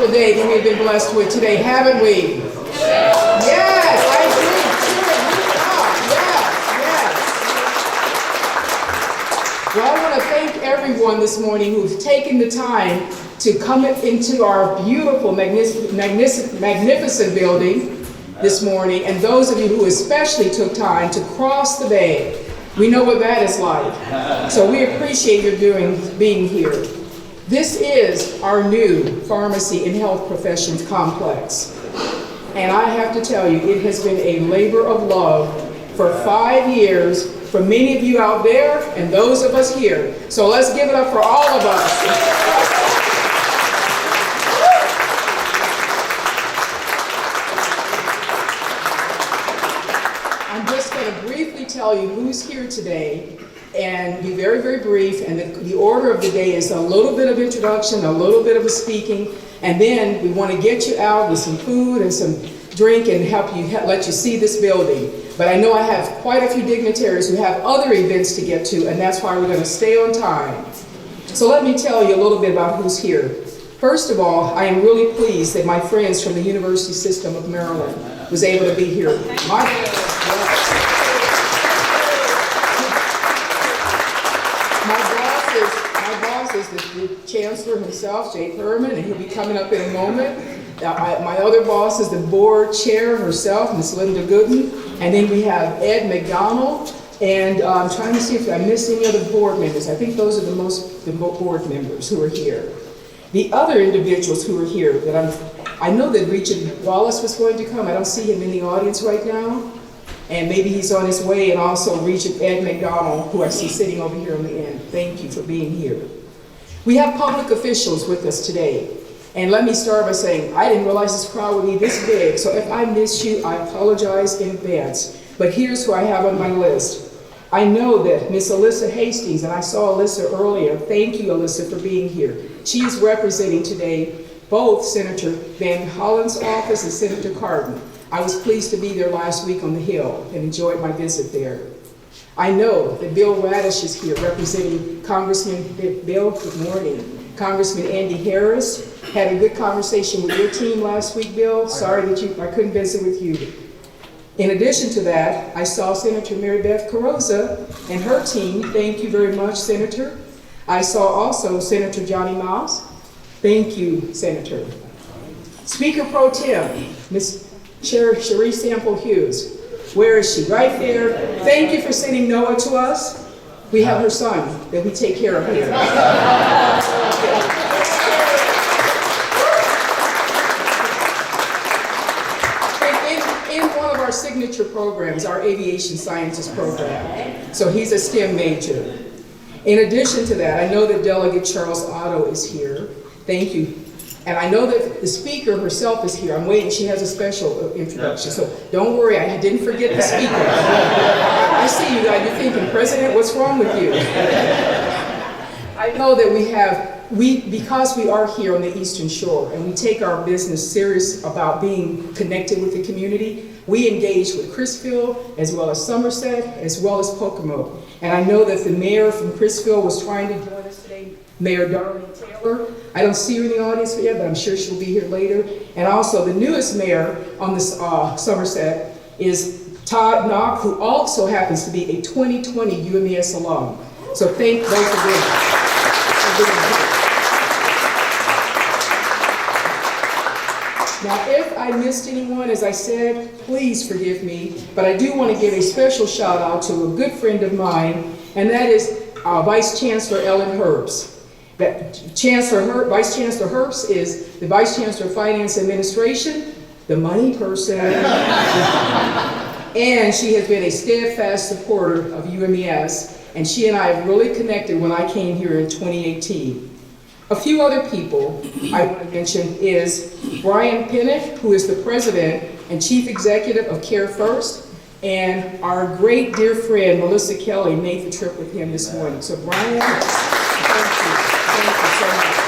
wonderful day that we've been blessed with today, haven't we? Yes, I agree. Sure, yes. Well, I want to thank everyone this morning who's taken the time to come into our beautiful, magnificent building this morning, and those of you who especially took time to cross the bay. We know what that is like. So we appreciate your being here. This is our new pharmacy and health professions complex. And I have to tell you, it has been a labor of love for 5 years for many of you out there and those of us here. So let's give it up for all of us. I'm just going to briefly tell you who's here today and be very, very brief. And the order of the day is a little bit of introduction, a little bit of a speaking, and then we want to get you out with some food and some drink and let you see this building. But I know I have quite a few dignitaries who have other events to get to, and that's why we're going to stay on time. So let me tell you a little bit about who's here. First of all, I am really pleased that my friends from the University System of Maryland was able to be here. My boss is the Chancellor himself, Jay Herman, and he'll be coming up in a moment. My other boss is the board chair herself, Ms. Linda Gooden. And then we have Ed McDonald, and I'm trying to see if I missed any other board members. I think those are the board members who are here. The other individuals who are here, I know that Richard Wallace was going to come. I don't see him in the audience right now. And maybe he's on his way, and also Regent Ed McDonald, who I see sitting over here on the end. Thank you for being here. We have public officials with us today. And let me start by saying, I didn't realize this crowd would be this big, so if I miss you, I apologize in advance. But here's who I have on my list. I know that Miss Alyssa Hastings, and I saw Alyssa earlier. Thank you, Alyssa, for being here. She is representing today both Senator Van Hollen's office and Senator Cardin. I was pleased to be there last week on the Hill and enjoyed my visit there. I know that Bill Radish is here representing Congressman Bill, good morning. Congressman Andy Harris. Had a good conversation with your team last week, Bill. Sorry that I couldn't visit with you. In addition to that, I saw Senator Mary Beth Carrozza and her team. Thank you very much, Senator. I saw also Senator Johnny Miles. Thank you, Senator. Speaker Pro Tem, Ms. Cherie Sample Hughes. Where is she? Right there. Thank you for sending Noah to us. We have her son that we take care of here. In one of our signature programs, our aviation scientist program. So he's a STEM major. In addition to that, I know that Delegate Charles Otto is here. Thank you. And I know that the speaker herself is here. I'm waiting. She has a special introduction. So don't worry, I didn't forget the speaker. I see you guys. You're thinking, President, what's wrong with you? I know that because we are here on the Eastern Shore and we take our business serious about being connected with the community, we engage with Crisfield as well as Somerset as well as Pocono. And I know that the mayor from Crisfield was trying to join us today, Mayor Darlene Taylor. I don't see her in the audience yet, but I'm sure she'll be here later. And also the newest mayor on this Somerset is Todd Knock, who also happens to be a 2020 UMES alum. So thank both of them for being here. Now, if I missed anyone, as I said, please forgive me, but I do want to give a special shout out to a good friend of mine, and that is Vice Chancellor Ellen Herbst. Vice Chancellor Herbst is the Vice Chancellor of Finance Administration, the money person, and she has been a steadfast supporter of UMES, and she and I have really connected when I came here in 2018. A few other people I want to mention is Brian Pinnock, who is the President and Chief Executive of Care First, and our great dear friend Melissa Kelly made the trip with him this morning. So Brian, thank you so much.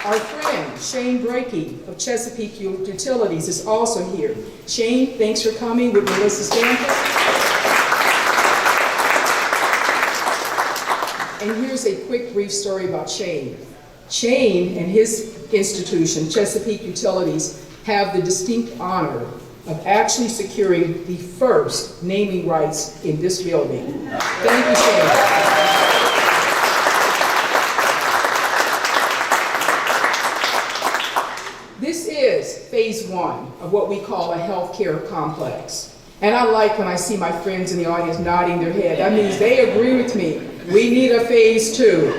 Our friend Shane Brakey of Chesapeake Utilities is also here. Shane, thanks for coming with Melissa Stanford. And here's a quick brief story about Shane. Shane and his institution, Chesapeake Utilities, have the distinct honor of actually securing the first naming rights in this building. Thank you, Shane. This is phase one of what we call a healthcare complex. And I like when I see my friends in the audience nodding their head. That means they agree with me. We need a phase two.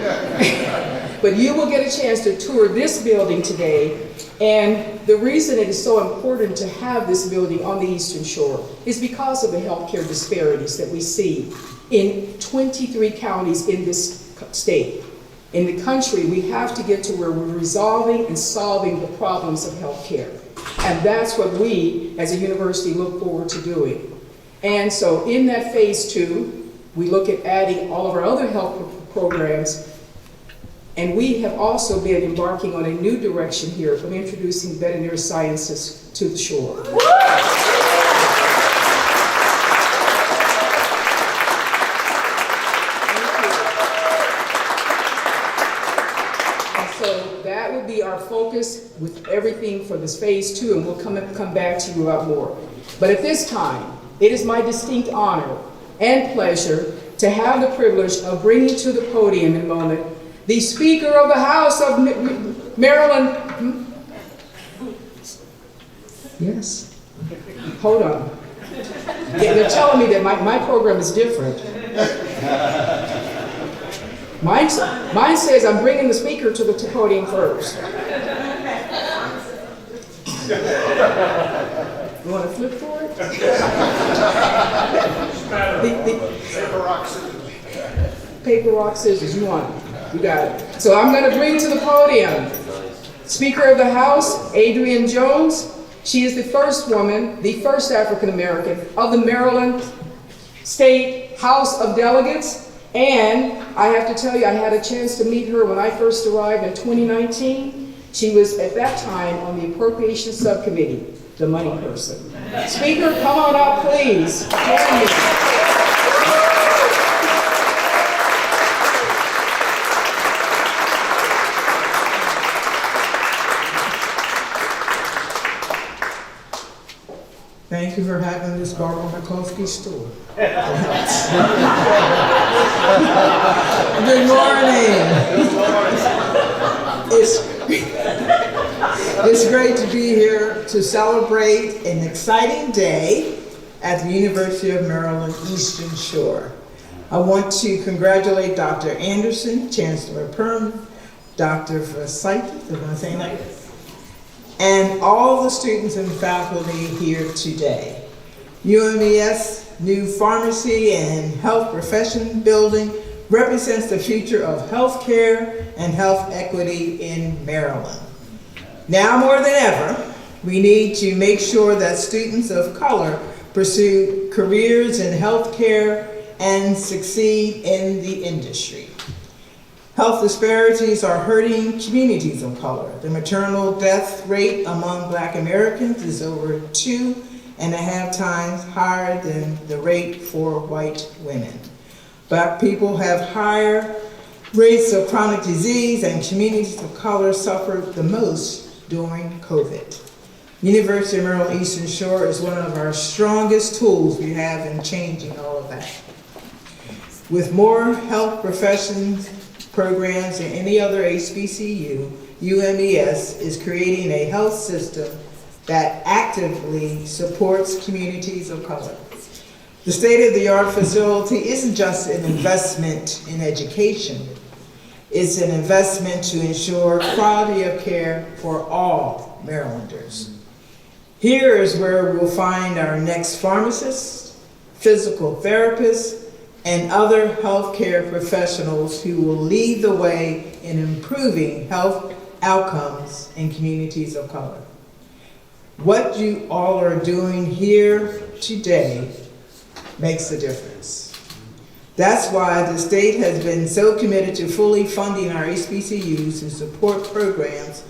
But you will get a chance to tour this building today. And the reason it is so important to have this building on the Eastern Shore is because of the healthcare disparities that we see in 23 counties in this state. In the country, we have to get to where we're resolving and solving the problems of healthcare. And that's what we, as a university, look forward to doing. And so in that phase two, we look at adding all of our other health programs. And we have also been embarking on a new direction here of introducing veterinary sciences to the shore. So that will be our focus with everything for this phase two, and we'll come back to you about more. But at this time, it is my distinct honor and pleasure to have the privilege of bringing to the podium in a moment the Speaker of the House of Maryland. Yes. Hold on. Yeah, they're telling me that my program is different. Mine says I'm bringing the speaker to the podium first. You want to flip for it? Paper, rock, scissors. Paper, rock, scissors. You want it. You got it. So I'm going to bring to the podium Speaker of the House, Adrienne Jones. She is the first woman, the first African American of the Maryland State House of Delegates. And I have to tell you, I had a chance to meet her when I first arrived in 2019. She was at that time on the Appropriations Subcommittee, the money person. Speaker, come on up, please. Join me. Thank you for having this Barbara Mikulski store. Good morning. It's great to be here to celebrate an exciting day at the University of Maryland Eastern Shore. I want to congratulate Dr. Anderson, Chancellor Perman, Dr. Forsythe, am I saying that? And all the students and faculty here today. UMES new pharmacy and health profession building represents the future of healthcare and health equity in Maryland. Now more than ever, we need to make sure that students of color pursue careers in healthcare and succeed in the industry. Health disparities are hurting communities of color. The maternal death rate among Black Americans is over 2.5 times higher than the rate for white women. Black people have higher rates of chronic disease, and communities of color suffered the most during COVID. University of Maryland Eastern Shore is one of our strongest tools we have in changing all of that. With more health professions programs than any other HBCU, UMES is creating a health system that actively supports communities of color. The state-of-the-art facility isn't just an investment in education, it's an investment to ensure quality of care for all Marylanders. Here is where we'll find our next pharmacists, physical therapists, and other healthcare professionals who will lead the way in improving health outcomes in communities of color. What you all are doing here today makes a difference. That's why the state has been so committed to fully funding our HBCUs to support programs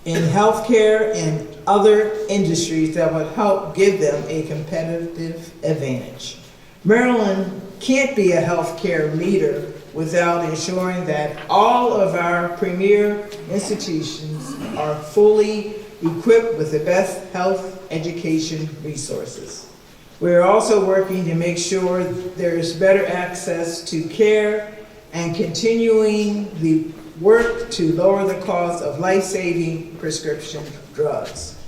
in healthcare and other industries that would help give them a competitive advantage. Maryland can't be a healthcare leader without ensuring that all of our premier institutions are fully equipped with the best health education resources. We're also working to make sure there's better access to care and continuing the work to lower the cost of life-saving prescription drugs.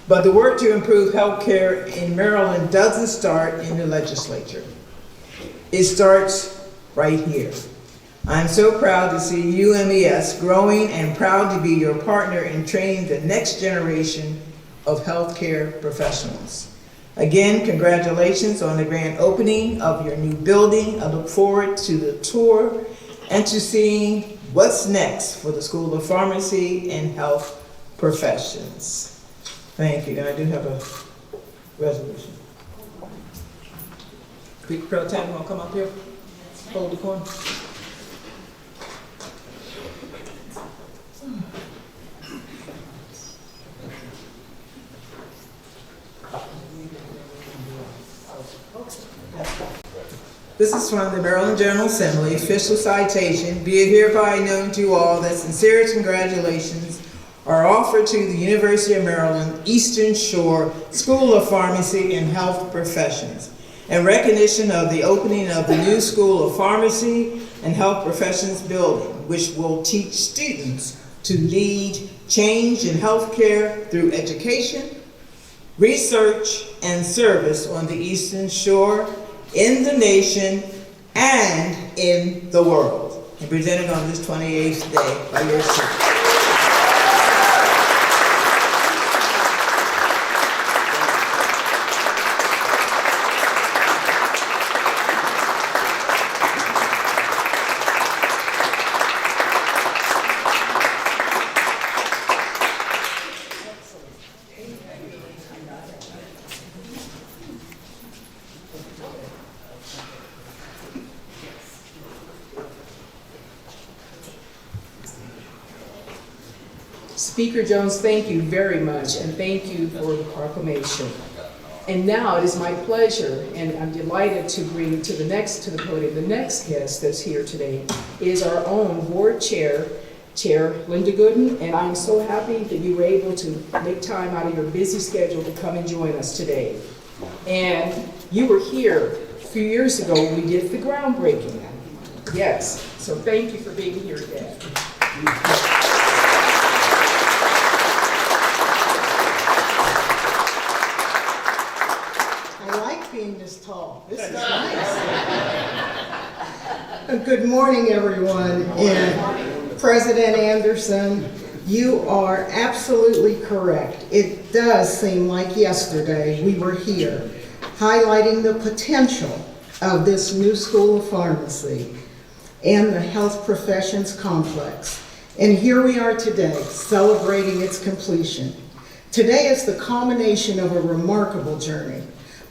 But the work to improve healthcare in Maryland doesn't start in the legislature. It starts right here. I'm so proud to see UMES growing and proud to be your partner in training the next generation of healthcare professionals. Again, congratulations on the grand opening of your new building. I look forward to the tour and to seeing what's next for the School of Pharmacy and Health Professions. Thank you, and I do have a resolution. Speaker Pro Tem, want to come up here? Hold the corner. This is from the Maryland General Assembly, official citation. Be it hereby known to you all that sincerest congratulations are offered to the University of Maryland Eastern Shore School of Pharmacy and Health Professions in recognition of the opening of the new School of Pharmacy and Health Professions building, which will teach students to lead change in healthcare through education, research, and service on the Eastern Shore, in the nation, and in the world. And presented on this 28th day by your city. Speaker Jones, thank you very much, and thank you for the proclamation. And now it is my pleasure, and I'm delighted to bring to the podium, the next guest that's here today is our own board chair, Chair Linda Gooden, and I'm so happy that you were able to make time out of your busy schedule to come and join us today. And you were here a few years ago when we did the groundbreaking. Yes, so thank you for being here today. Being this tall. This is nice. Good morning, everyone. And President Anderson, you are absolutely correct. It does seem like yesterday we were here highlighting the potential of this new School of Pharmacy and the Health Professions Complex. And here we are today celebrating its completion. Today is the culmination of a remarkable journey,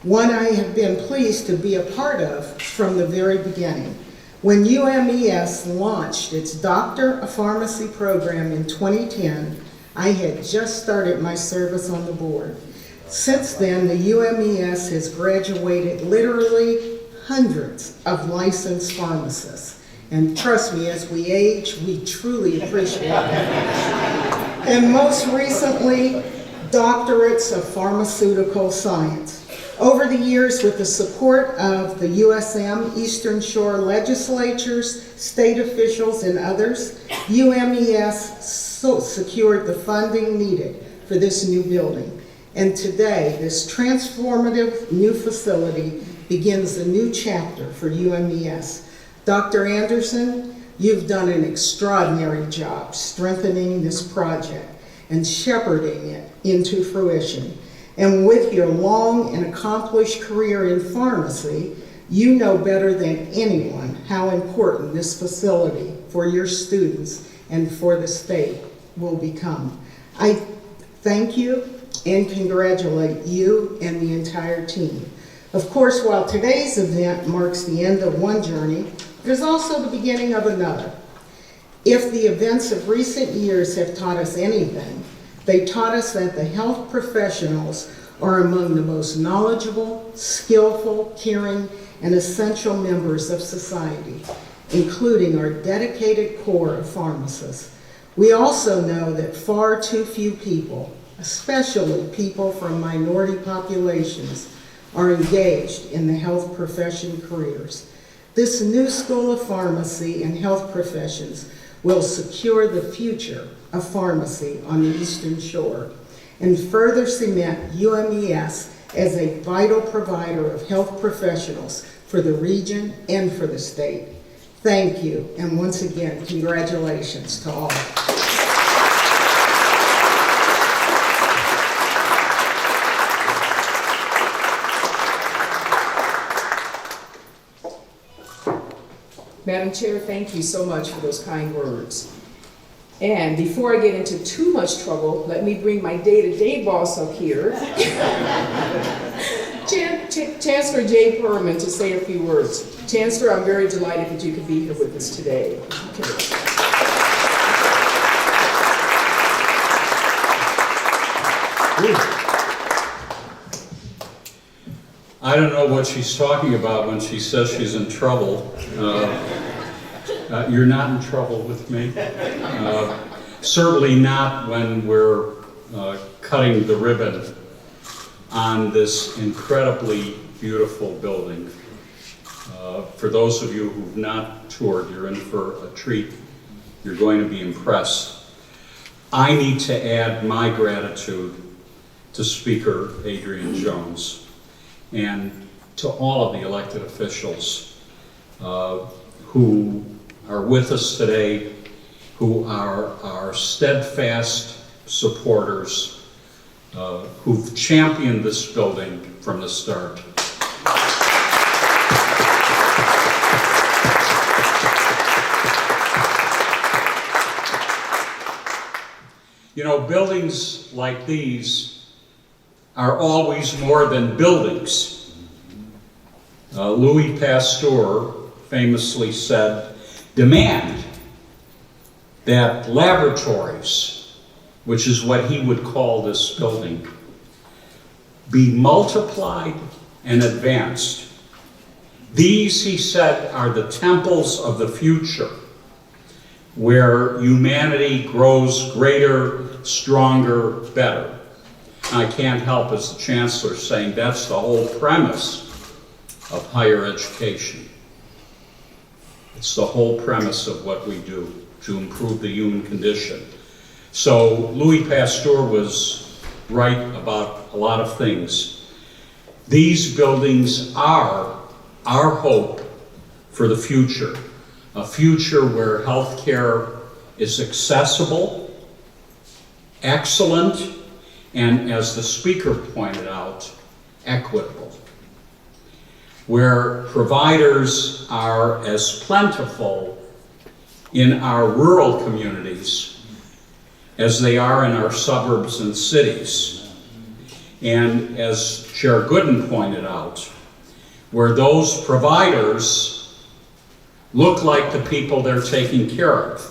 one I have been pleased to be a part of from the very beginning. When UMES launched its Doctor of Pharmacy program in 2010, I had just started my service on the board. Since then, the UMES has graduated literally hundreds of licensed pharmacists. And trust me, as we age, we truly appreciate that. And most recently, doctorates of pharmaceutical science. Over the years, with the support of the USM, Eastern Shore legislatures, state officials, and others, UMES secured the funding needed for this new building. And today, this transformative new facility begins a new chapter for UMES. Dr. Anderson, you've done an extraordinary job strengthening this project and shepherding it into fruition. And with your long and accomplished career in pharmacy, you know better than anyone how important this facility for your students and for the state will become. I thank you and congratulate you and the entire team. Of course, while today's event marks the end of one journey, there's also the beginning of another. If the events of recent years have taught us anything, they taught us that the health professionals are among the most knowledgeable, skillful, caring, and essential members of society. including our dedicated core of pharmacists. We also know that far too few people, especially people from minority populations, are engaged in the health profession careers. This new School of Pharmacy and Health Professions will secure the future of pharmacy on the Eastern Shore and further cement UMES as a vital provider of health professionals for the region and for the state. Thank you, and once again, congratulations to all. Madam Chair, thank you so much for those kind words. And before I get into too much trouble, let me bring my day-to-day boss up here, Chancellor Jay Perlman, to say a few words. Chancellor, I'm very delighted that you could be here with us today. I don't know what she's talking about when she says she's in trouble. You're not in trouble with me. Certainly not when we're cutting the ribbon on this incredibly beautiful building. For those of you who've not toured, you're in for a treat. You're going to be impressed. I need to add my gratitude to Speaker Adrian Jones and to all of the elected officials who are with us today, who are our steadfast supporters, who've championed this building from the start. You know, buildings like these are always more than buildings. Louis Pasteur famously said, demand that laboratories, which is what he would call this building, be multiplied and advanced. These, he said, are the temples of the future, where humanity grows greater, stronger, better. I can't help, as the Chancellor, saying that's the whole premise of higher education. It's the whole premise of what we do to improve the human condition. So Louis Pasteur was right about a lot of things. These buildings are our hope for the future, a future where healthcare is accessible, excellent, and, as the speaker pointed out, equitable, where providers are as plentiful in our rural communities as they are in our suburbs and cities. And as Chair Gooden pointed out, where those providers look like the people they're taking care of,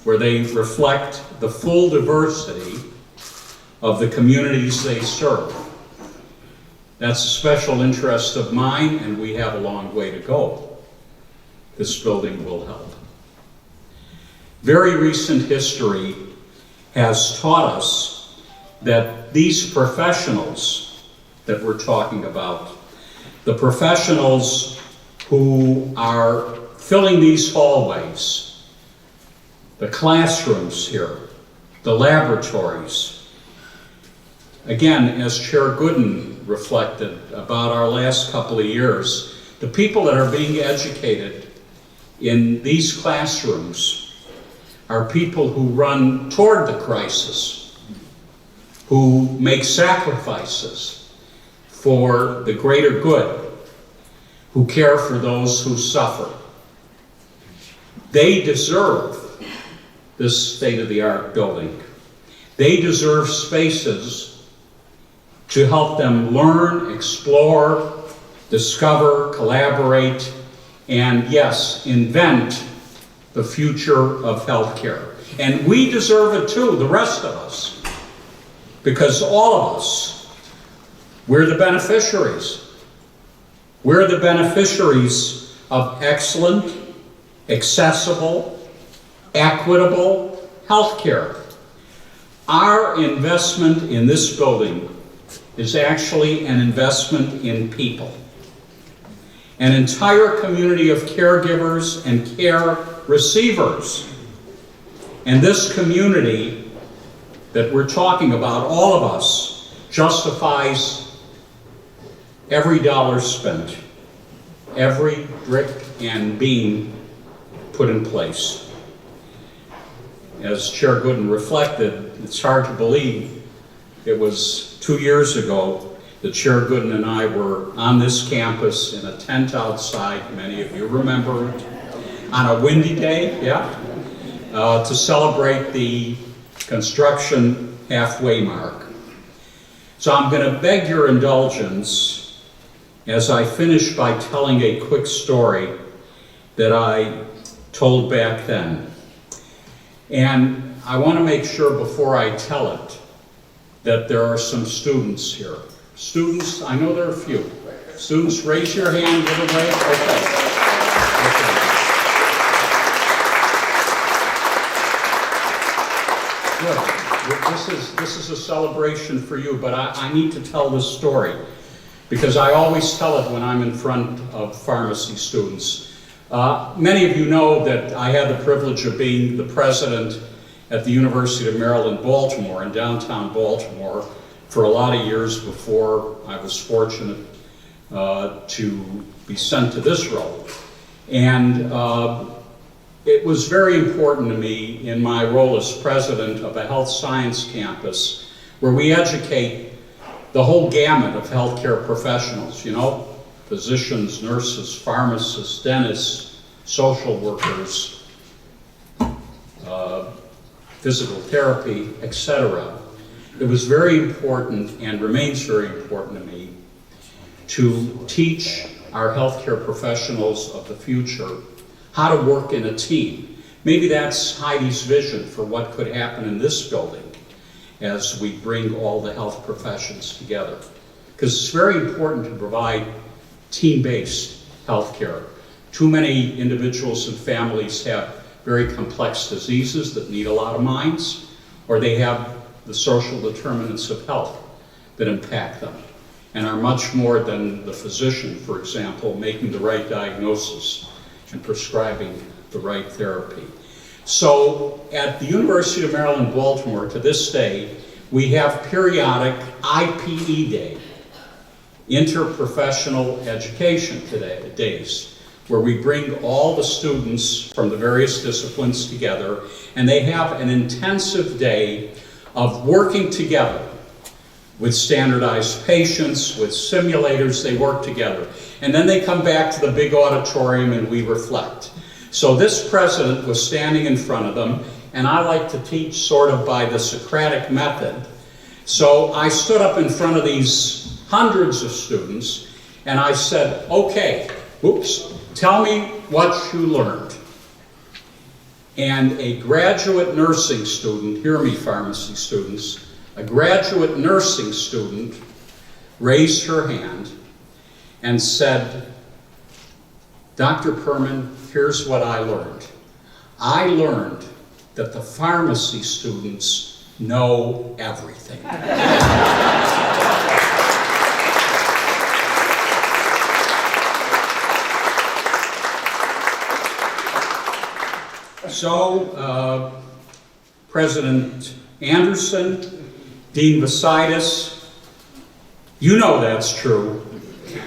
where they reflect the full diversity of the communities they serve. That's a special interest of mine, and we have a long way to go. This building will help. Very recent history has taught us that these professionals that we're talking about, the professionals who are filling these hallways, the classrooms here, the laboratories. Again, as Chair Gooden reflected about our last couple of years, the people that are being educated in these classrooms are people who run toward the crisis, who make sacrifices for the greater good, who care for those who suffer. They deserve this state-of-the-art building. They deserve spaces to help them learn, explore, discover, collaborate, and yes, invent the future of healthcare. And we deserve it too, the rest of us, because all of us, we're the beneficiaries. We're the beneficiaries of excellent, accessible, equitable healthcare. Our investment in this building is actually an investment in people. An entire community of caregivers and care receivers. And this community that we're talking about, all of us, justifies every dollar spent, every brick and beam put in place. As Chair Gooden reflected, it's hard to believe it was 2 years ago that Chair Gooden and I were on this campus in a tent outside, many of you remember it, on a windy day, to celebrate the construction halfway mark. So I'm going to beg your indulgence as I finish by telling a quick story that I told back then. And I want to make sure before I tell it that there are some students here. Students, I know there are a few. Students, raise your hand, give a wave. Okay. Good. This is a celebration for you, but I need to tell this story because I always tell it when I'm in front of pharmacy students. Many of you know that I had the privilege of being the president at the University of Maryland, Baltimore, in downtown Baltimore, for a lot of years before I was fortunate to be sent to this role. And it was very important to me in my role as president of a health science campus where we educate the whole gamut of healthcare professionals, physicians, nurses, pharmacists, dentists, social workers, physical therapy, etc. It was very important and remains very important to me to teach our healthcare professionals of the future how to work in a team. Maybe that's Heidi's vision for what could happen in this building as we bring all the health professions together. Because it's very important to provide team-based healthcare. Too many individuals and families have very complex diseases that need a lot of minds, or they have the social determinants of health that impact them and are much more than the physician, for example, making the right diagnosis and prescribing the right therapy. So at the University of Maryland, Baltimore, to this day, we have periodic IPE Day, interprofessional education days, where we bring all the students from the various disciplines together, and they have an intensive day of working together with standardized patients, with simulators. They work together. And then they come back to the big auditorium and we reflect. So this president was standing in front of them, and I like to teach sort of by the Socratic method. So I stood up in front of these hundreds of students and I said, okay, tell me what you learned. And a graduate nursing student, hear me pharmacy students, a graduate nursing student raised her hand and said, Dr. Perman, here's what I learned. I learned that the pharmacy students know everything. So, President Anderson, Dean Vasitis, you know that's true,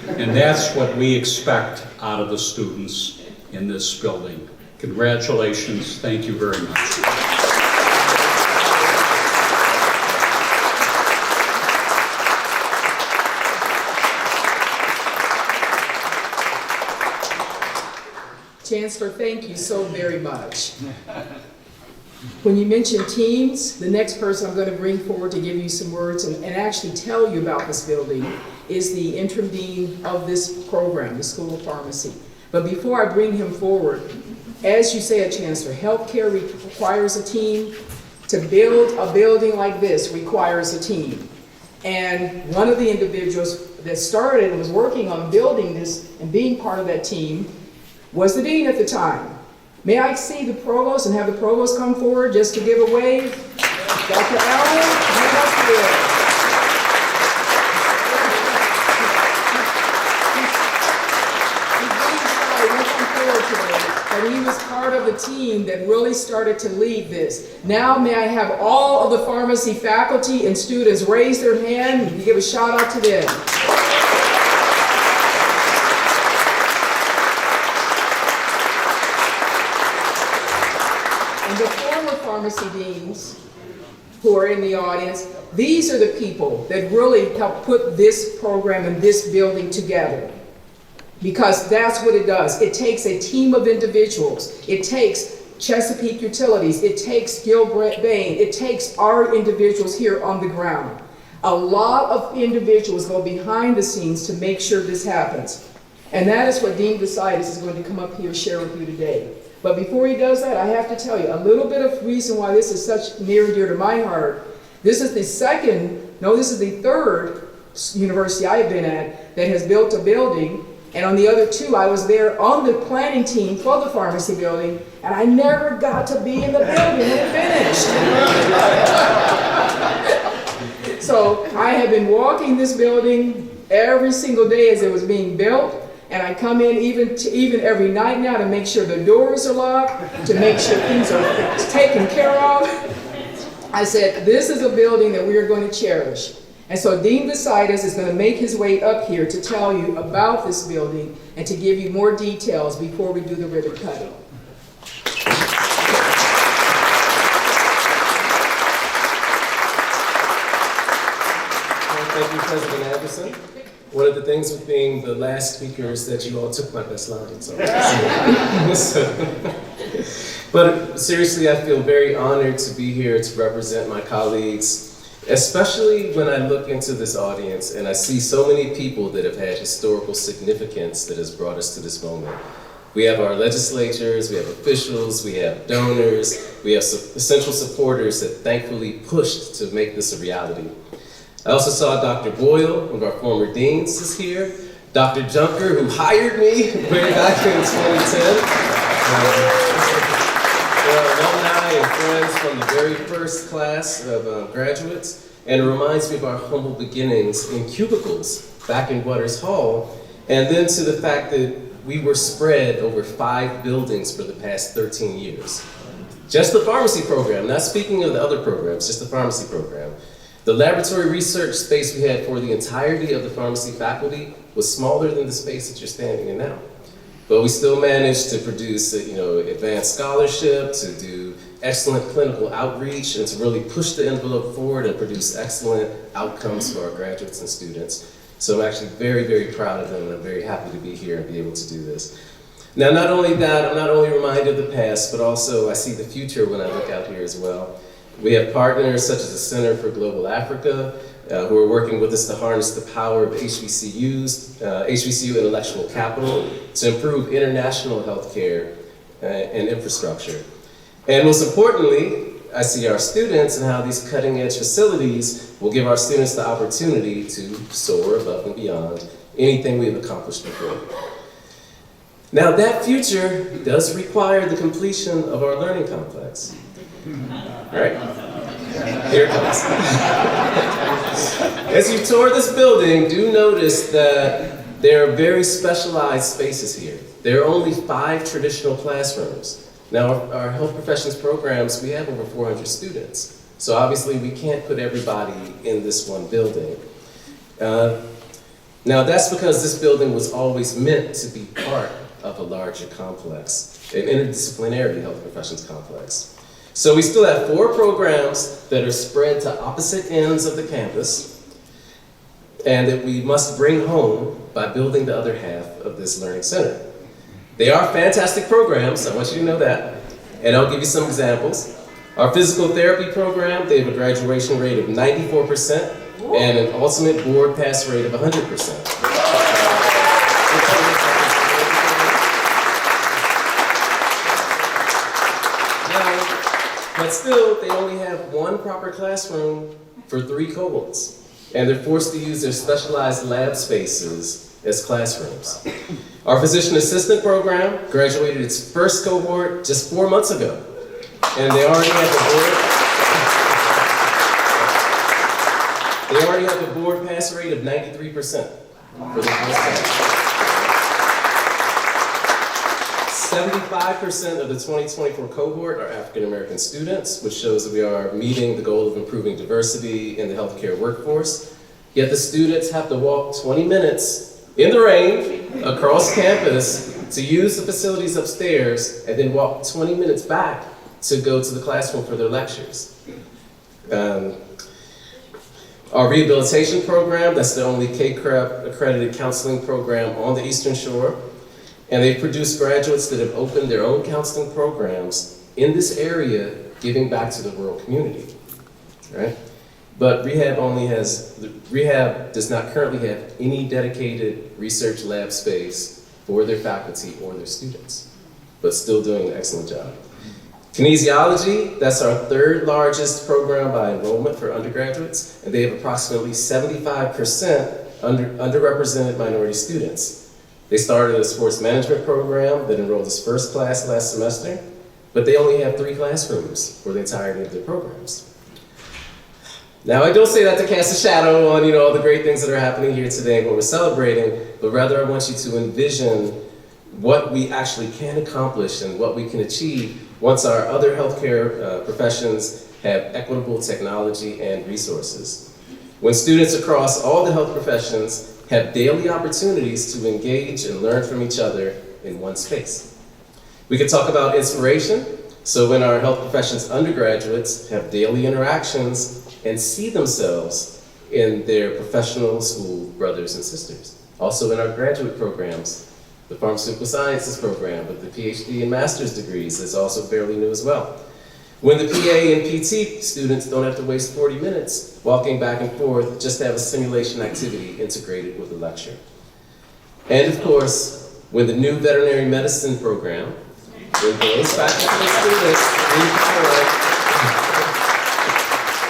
and that's what we expect out of the students in this building. Congratulations, thank you very much. Chancellor, thank you so very much. When you mention teams, the next person I'm going to bring forward to give you some words and actually tell you about this building is the interim dean of this program, the School of Pharmacy. But before I bring him forward, as you said, Chancellor, healthcare requires a team. To build a building like this requires a team. And one of the individuals that started and was working on building this and being part of that team was the dean at the time. May I see the provost and have the provost come forward just to give a wave? Dr. Allen, come up here. And he was part of the team that really started to lead this. Now may I have all of the pharmacy faculty and students raise their hand and give a shout out to them. And the former pharmacy deans who are in the audience, these are the people that really helped put this program and this building together. Because that's what it does. It takes a team of individuals. It takes Chesapeake Utilities. It takes Gilbert Bain. It takes our individuals here on the ground. A lot of individuals go behind the scenes to make sure this happens. And that is what Dean Besides is going to come up here and share with you today. But before he does that, I have to tell you a little bit of reason why this is such near and dear to my heart. This is the third university I have been at that has built a building. And on the other two, I was there on the planning team for the pharmacy building, and I never got to be in the building when it finished. So I have been walking this building every single day as it was being built, and I come in even every night now to make sure the doors are locked, to make sure things are taken care of. I said, this is a building that we are going to cherish. And so Dean Besides is going to make his way up here to tell you about this building and to give you more details before we do the ribbon cutting. Thank you, President Anderson. One of the things with being the last speaker is that you all took my best lines. But seriously, I feel very honored to be here to represent my colleagues, especially when I look into this audience and I see so many people that have had historical significance that has brought us to this moment. We have our legislatures, we have officials, we have donors, we have essential supporters that thankfully pushed to make this a reality. I also saw Dr. Boyle, one of our former deans, is here. Dr. Junker, who hired me way back in 2010. Alumni and friends from the very first class of graduates, and it reminds me of our humble beginnings in cubicles back in Waters Hall, and then to the fact that we were spread over 5 buildings for the past 13 years. Just the pharmacy program, not speaking of the other programs, just the pharmacy program. The laboratory research space we had for the entirety of the pharmacy faculty was smaller than the space that you're standing in now. But we still managed to produce, advanced scholarship, to do excellent clinical outreach, and to really push the envelope forward and produce excellent outcomes for our graduates and students. So I'm actually very, very proud of them, and I'm very happy to be here and be able to do this. Now, not only that, I'm not only reminded of the past, but also I see the future when I look out here as well. We have partners such as the Center for Global Africa, who are working with us to harness the power of HBCU intellectual capital to improve international healthcare and infrastructure. And most importantly, I see our students and how these cutting-edge facilities will give our students the opportunity to soar above and beyond anything we've accomplished before. Now, that future does require the completion of our learning complex. All right? Here it comes. As you tour this building, do notice that there are very specialized spaces here. There are only 5 traditional classrooms. Now, our health professions programs, we have over 400 students. So obviously, we can't put everybody in this one building. Now, that's because this building was always meant to be part of a larger complex, an interdisciplinary health professions complex. So we still have 4 programs that are spread to opposite ends of the campus, and that we must bring home by building the other half of this learning center. They are fantastic programs, I want you to know that, and I'll give you some examples. Our physical therapy program, they have a graduation rate of 94% and an ultimate board pass rate of 100%. But still, they only have 1 proper classroom for 3 cohorts, and they're forced to use their specialized lab spaces as classrooms. Our physician assistant program graduated its first cohort just 4 months ago, and they already have the board pass rate of 93% for the first time. 75% of the 2024 cohort are African American students, which shows that we are meeting the goal of improving diversity in the healthcare workforce. Yet the students have to walk 20 minutes in the rain across campus to use the facilities upstairs and then walk 20 minutes back to go to the classroom for their lectures. Our rehabilitation program, that's the only CACREP accredited counseling program on the Eastern Shore. And they've produced graduates that have opened their own counseling programs in this area, giving back to the rural community, right? But rehab does not currently have any dedicated research lab space for their faculty or their students, but still doing an excellent job. Kinesiology, that's our third largest program by enrollment for undergraduates, and they have approximately 75% underrepresented minority students. They started a sports management program that enrolled its first class last semester, but they only have 3 classrooms for the entirety of their programs. Now, I don't say that to cast a shadow on, all the great things that are happening here today when we're celebrating, but rather I want you to envision what we actually can accomplish and what we can achieve once our other healthcare professions have equitable technology and resources. When students across all the health professions have daily opportunities to engage and learn from each other in one space. We could talk about inspiration. So when our health professions undergraduates have daily interactions and see themselves in their professional school brothers and sisters. Also in our graduate programs, the pharmaceutical sciences program with the PhD and master's degrees is also fairly new as well. When the PA and PT students don't have to waste 40 minutes walking back and forth just to have a simulation activity integrated with a lecture. And of course, when the new veterinary medicine program, when those faculty and students, Dean Cairo,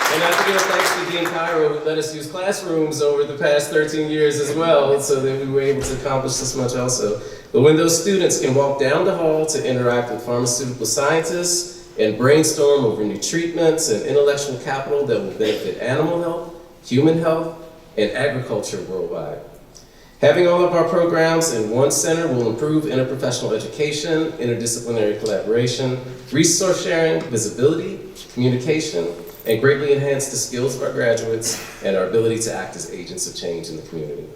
and I have to give thanks to Dean Cairo who let us use classrooms over the past 13 years as well, so that we were able to accomplish this much also. But when those students can walk down the hall to interact with pharmaceutical scientists, and brainstorm over new treatments and intellectual capital that will benefit animal health, human health, and agriculture worldwide. Having all of our programs in one center will improve interprofessional education, interdisciplinary collaboration, resource sharing, visibility, communication, and greatly enhance the skills of our graduates and our ability to act as agents of change in the community.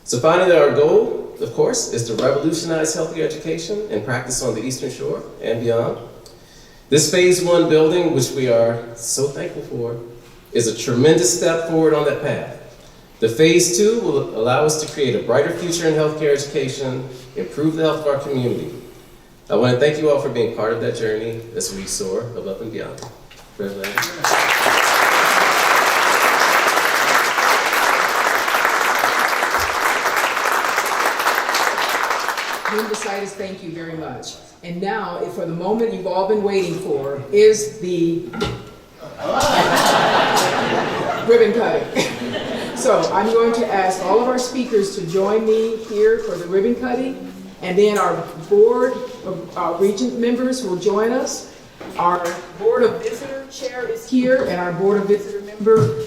So finally, our goal, of course, is to revolutionize healthier education and practice on the Eastern Shore and beyond. This Phase 1 building, which we are so thankful for, is a tremendous step forward on that path. The Phase 2 will allow us to create a brighter future in healthcare education, improve the health of our community. I want to thank you all for being part of that journey as we soar above and beyond. Decided, thank you very much. And now, for the moment you've all been waiting for, is the ribbon cutting. So I'm going to ask all of our speakers to join me here for the ribbon cutting, and then our board of regent members will join us. Our board of visitor chair is here, and our board of visitor member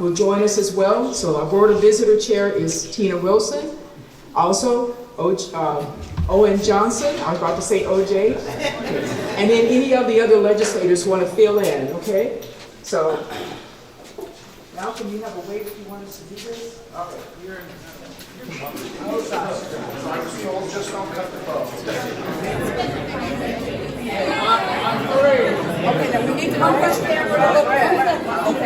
will join us as well. So our board of visitor chair is Tina Wilson. Also, Owen Johnson, I was about to say OJ, and then any of the other legislators who want to fill in, okay? So, Malcolm, you have a wave if you want us to do this? All right, you're Just don't cut the bow. Okay, then we need to know which camera to look at. Okay.